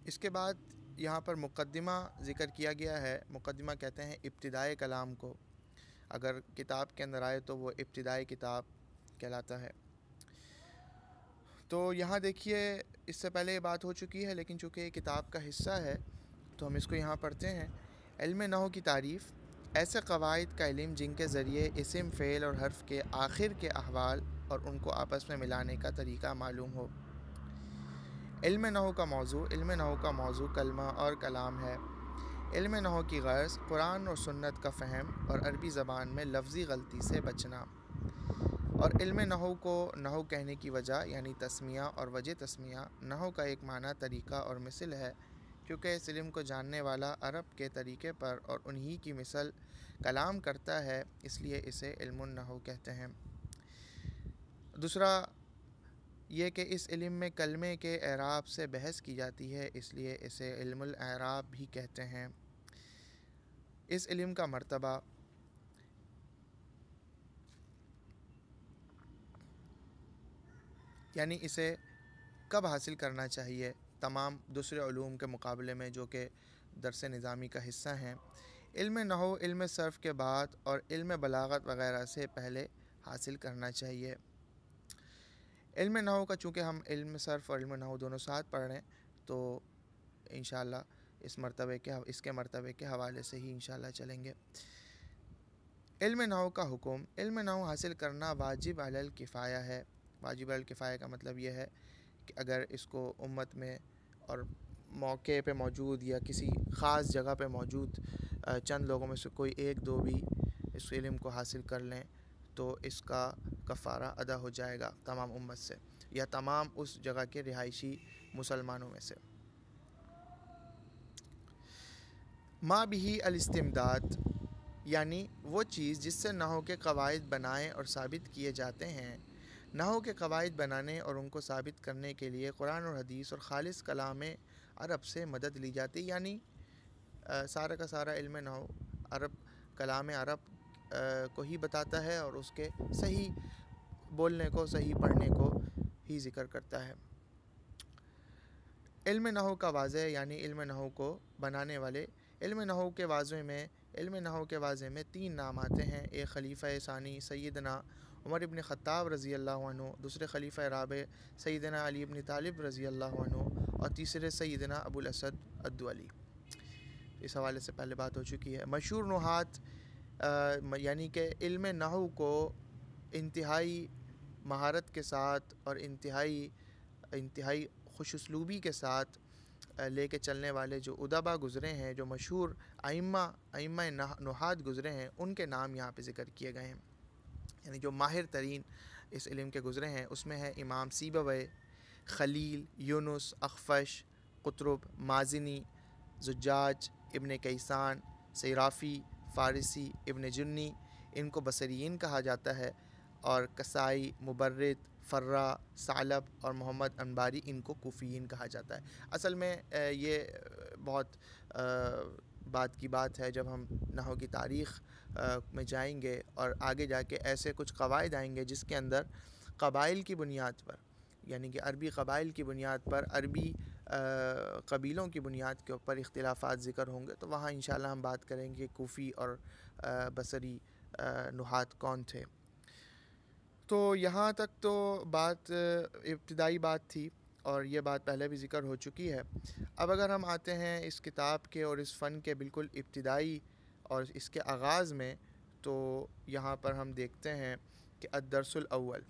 اس کے بعد یہاں پر مقدمہ ذکر کیا گیا ہے. مقدمہ کہتے ہیں ابتدائے کلام کو. اگر کتاب کے اندر آئے تو وہ ابتدائی کتاب کہلاتا ہے. تو یہاں دیکھیے اس سے پہلے یہ بات ہو چکی ہے، لیکن چونکہ یہ کتاب کا حصہ ہے تو ہم اس کو یہاں پڑھتے ہیں. علم نحو کی تعریف: ایسے قواعد کا علم جن کے ذریعے اسم، فعل اور حرف کے آخر کے احوال اور ان کو آپس میں ملانے کا طریقہ معلوم ہو. علم نحو کا موضوع: علم نحو کا موضوع کلمہ اور کلام ہے. علم نحو کی غرض: قرآن اور سنت کا فہم اور عربی زبان میں لفظی غلطی سے بچنا. اور علم نحو کو نحو کہنے کی وجہ یعنی تسمیہ اور وجہ تسمیہ. نحو کا ایک معنی طریقہ اور مثل ہے، کیونکہ اس علم کو جاننے والا عرب کے طریقے پر اور انہی کی مثل کلام کرتا ہے، اس لیے اسے علم النحو کہتے ہیں. دوسرا یہ کہ اس علم میں کلمے کے اعراب سے بحث کی جاتی ہے، اس لیے اسے علم الاعراب بھی کہتے ہیں. اس علم کا مرتبہ: یعنی اسے کب حاصل کرنا چاہیے تمام دوسرے علوم کے مقابلے میں جو کہ درس نظامی کا حصہ ہیں. علم نحو علم صرف کے بعد اور علم بلاغت وغیرہ سے پہلے حاصل کرنا چاہیے. علم نحو کا چونکہ ہم علم صرف اور علم نحو دونوں ساتھ پڑھ رہے ہیں تو انشاءاللہ اس کے مرتبے کے حوالے سے ہی انشاءاللہ چلیں گے. علم نحو کا حکم: علم نحو حاصل کرنا واجب علی الکفایہ ہے. واجب علی الکفایہ کا مطلب یہ ہے کہ اگر اس کو امت میں اور موقع پہ موجود یا کسی خاص جگہ پہ موجود چند لوگوں میں سے کوئی ایک دو بھی اس علم کو حاصل کر لیں تو اس کا کفارہ ادا ہو جائے گا تمام امت سے یا تمام اس جگہ کے رہائشی مسلمانوں میں سے. ما بہ الاستمداد: یعنی وہ چیز جس سے نحو کے قواعد بنائے اور ثابت کیے جاتے ہیں. نحو کے قواعد بنانے اور ان کو ثابت کرنے کے لیے قرآن اور حدیث اور خالص کلام عرب سے مدد لی جاتی. یعنی سارا کا سارا علم نحو کلام عرب کو ہی بتاتا ہے اور اس کے صحیح بولنے کو، صحیح پڑھنے کو ہی ذکر کرتا ہے. علم نحو کا واضح: یعنی علم نحو کو بنانے والے. علم نحو کے واضح میں 3 نام آتے ہیں. ایک خلیفہ ثانی سیدنا عمر ابن خطاب رضی اللہ عنہ، دوسرے خلیفہ رابع سیدنا علی ابن طالب رضی اللہ عنہ، اور تیسرے سیدنا ابو الاسد الدؤلی. اس حوالے سے پہلے بات ہو چکی ہے. مشہور نحات یعنی کہ علم نحو کو انتہائی مہارت کے ساتھ اور انتہائی خوش اسلوبی کے ساتھ لے کے چلنے والے جو ادبا گزرے ہیں، جو مشہور ائمہ نحات گزرے ہیں، ان کے نام یہاں پہ ذکر کیے گئے ہیں. یعنی جو ماہر ترین اس علم کے گزرے ہیں اس میں ہے امام سیبویہ، خلیل، یونس، اخفش، قطرب، مازنی، زجاج، ابن کیسان، صیرافی، فارسی، ابن جنی، ان کو بصریین کہا جاتا ہے، اور کسائی، مبرد، فرا، ثعلب اور محمد انباری ان کو کوفیین کہا جاتا ہے. اصل میں یہ بہت بات کی بات ہے جب ہم نحو کی تاریخ میں جائیں گے اور آگے جا کے ایسے کچھ قواعد آئیں گے جس کے اندر قبائل کی بنیاد پر، یعنی کہ عربی قبائل کی بنیاد پر، عربی قبیلوں کی بنیاد کے اوپر اختلافات ذکر ہوں گے تو وہاں انشاءاللہ ہم بات کریں گے کوفی اور بصری نحات کون تھے. تو یہاں تک تو بات ابتدائی بات تھی اور یہ بات پہلے بھی ذکر ہو چکی ہے. اب اگر ہم آتے ہیں اس کتاب کے اور اس فن کے بالکل ابتدائی اور اس کے آغاز میں، تو یہاں پر ہم دیکھتے ہیں کہ الدرس الاول